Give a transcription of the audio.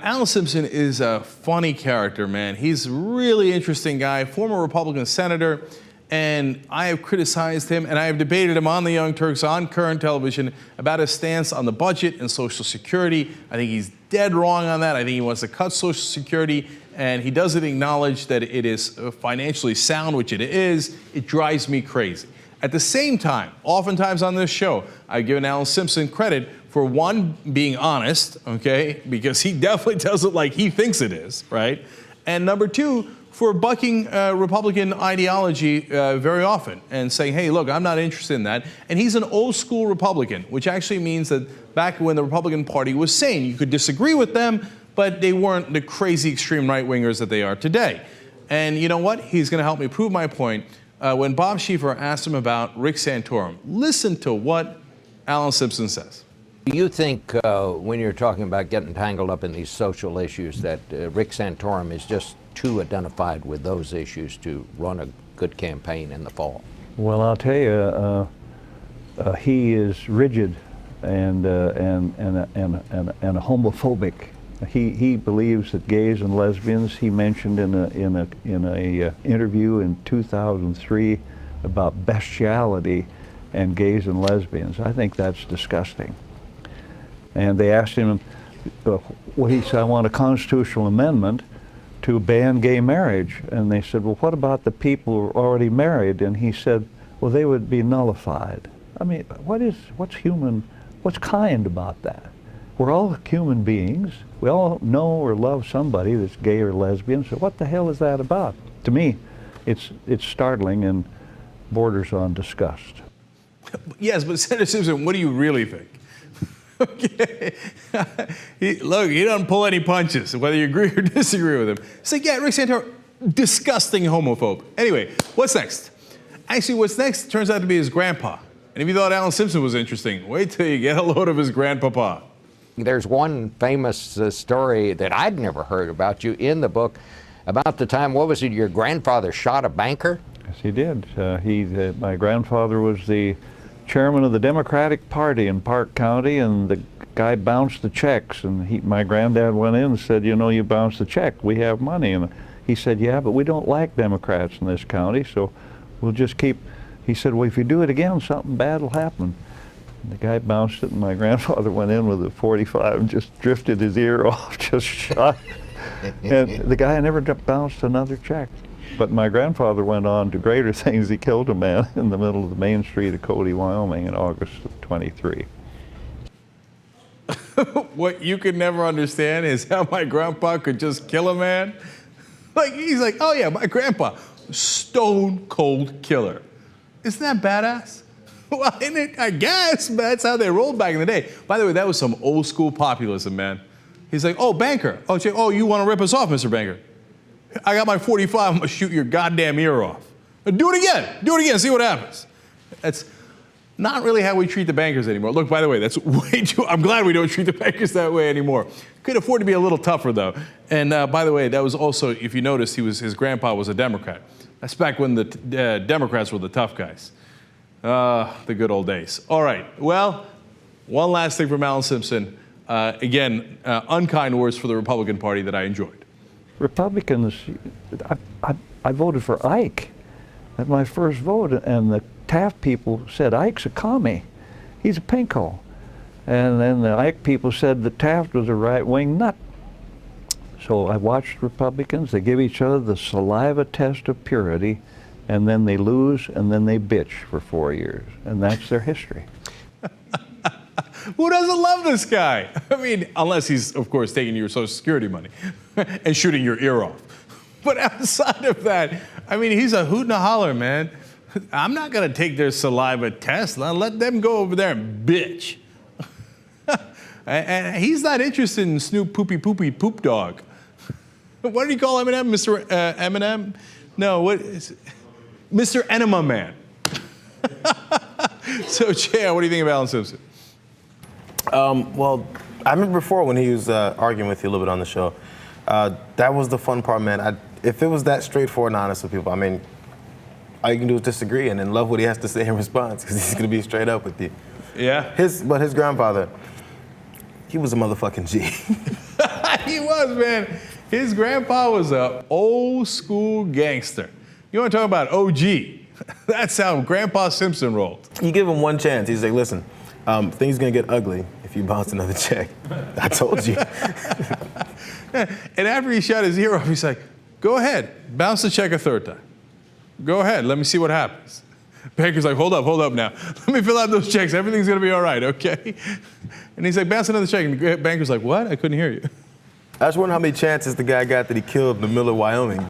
Alan Simpson is a funny character, man. He's a really interesting guy, former Republican senator, and I have criticized him and I have debated him on the Young Turks on current television about his stance on the budget and Social Security. I think he's dead wrong on that. I think he wants to cut Social Security, and he doesn't acknowledge that it is financially sound, which it is. It drives me crazy. At the same time, oftentimes on this show, I've given Alan Simpson credit for, one, being honest, okay, because he definitely does it like he thinks it is, right? And number two, for bucking Republican ideology very often and saying, hey, look, I'm not interested in that. And he's an old school Republican, which actually means that back when the Republican Party was sane, you could disagree with them, but they weren't the crazy extreme right-wingers that they are today. And you know what? He's going to help me prove my point. When Bob Schieffer asked him about Rick Santorum, listen to what Alan Simpson says. Do you think when you're talking about getting tangled up in these social issues that Rick Santorum is just too identified with those issues to run a good campaign in the fall? Well, I'll tell you, he is rigid and homophobic. He believes that gays and lesbians, he mentioned in a interview in 2003 about bestiality and gays and lesbians. I think that's disgusting. And they asked him, well, he said, I want a constitutional amendment to ban gay marriage. And they said, well, what about the people who are already married? And he said, well, they would be nullified. I mean, what's kind about that? We're all human beings. We all know or love somebody that's gay or lesbian, so what the hell is that about? To me, it's startling and borders on disgust. Yes, but Senator Simpson, what do you really think? Okay. Look, he doesn't pull any punches, whether you agree or disagree with him. So yeah, Rick Santorum, disgusting homophobe. Anyway, what's next? Actually, what's next turns out to be his grandpa. And if you thought Alan Simpson was interesting, wait till you get a load of his grandpapa. There's one famous story that I'd never heard about you in the book about the time, what was it, your grandfather shot a banker? Yes, he did. My grandfather was the chairman of the Democratic Party in Park County, and the guy bounced the checks, and my granddad went in and said, you know, you bounced the check, we have money. And he said, yeah, but we don't like Democrats in this county, so we'll just keep. He said, well, if you do it again, something bad will happen. The guy bounced it, and my grandfather went in with a .45 and just drifted his ear off, just shot. And the guy never bounced another check. But my grandfather went on to greater things. He killed a man in the middle of the main street of Cody, Wyoming in August of '23. What you could never understand is how my grandpa could just kill a man. Like, he's like, oh yeah, my grandpa, stone cold killer. Isn't that badass? Well, I guess, but that's how they rolled back in the day. By the way, that was some old school populism, man. He's like, oh, banker. Oh, you want to rip us off, Mr. Banker? I got my .45, I'm gonna shoot your goddamn ear off. Do it again, see what happens. That's not really how we treat the bankers anymore. Look, by the way, that's way too, I'm glad we don't treat the bankers that way anymore. Could afford to be a little tougher though. And by the way, that was also, if you noticed, his grandpa was a Democrat. That's back when the Democrats were the tough guys. The good old days. All right, well, one last thing from Alan Simpson. Again, unkind words for the Republican Party that I enjoyed. Republicans, I voted for Ike at my first vote, and the Taft people said Ike's a commie. He's a pinko. And then the Ike people said that Taft was a right-wing nut. So I watched Republicans. They give each other the saliva test of purity, and then they lose, and then they bitch for 4 years. And that's their history. Who doesn't love this guy? I mean, unless he's, of course, taking your Social Security money and shooting your ear off. But outside of that, I mean, he's a hoot and a holler, man. I'm not going to take their saliva test. Let them go over there and bitch. And he's not interested in Snoop Poopy Poop Dog. What did he call Eminem? Mr. Eminem? No, what is it? Mr. Enema Man. So, Jay, what do you think of Alan Simpson? Well, I remember before when he was arguing with you a little bit on the show. That was the fun part, man. If it was that straightforward and honest with people, I mean, all you can do is disagree and then love what he has to say in response, because he's going to be straight up with you. Yeah? But his grandfather, he was a motherfucking G. He was, man. His grandpa was a old school gangster. You want to talk about OG? That's how Grandpa Simpson rolled. You give him one chance. He's like, listen, things gonna get ugly if you bounce another check. I told you. And after he shot his ear off, he's like, go ahead, bounce the check a third time. Go ahead, let me see what happens. Banker's like, hold up now. Let me fill out those checks. Everything's gonna be all right, okay? And he's like, bounce another check. And the banker's like, what? I couldn't hear you. I just wonder how many chances the guy got that he killed in the middle of Wyoming.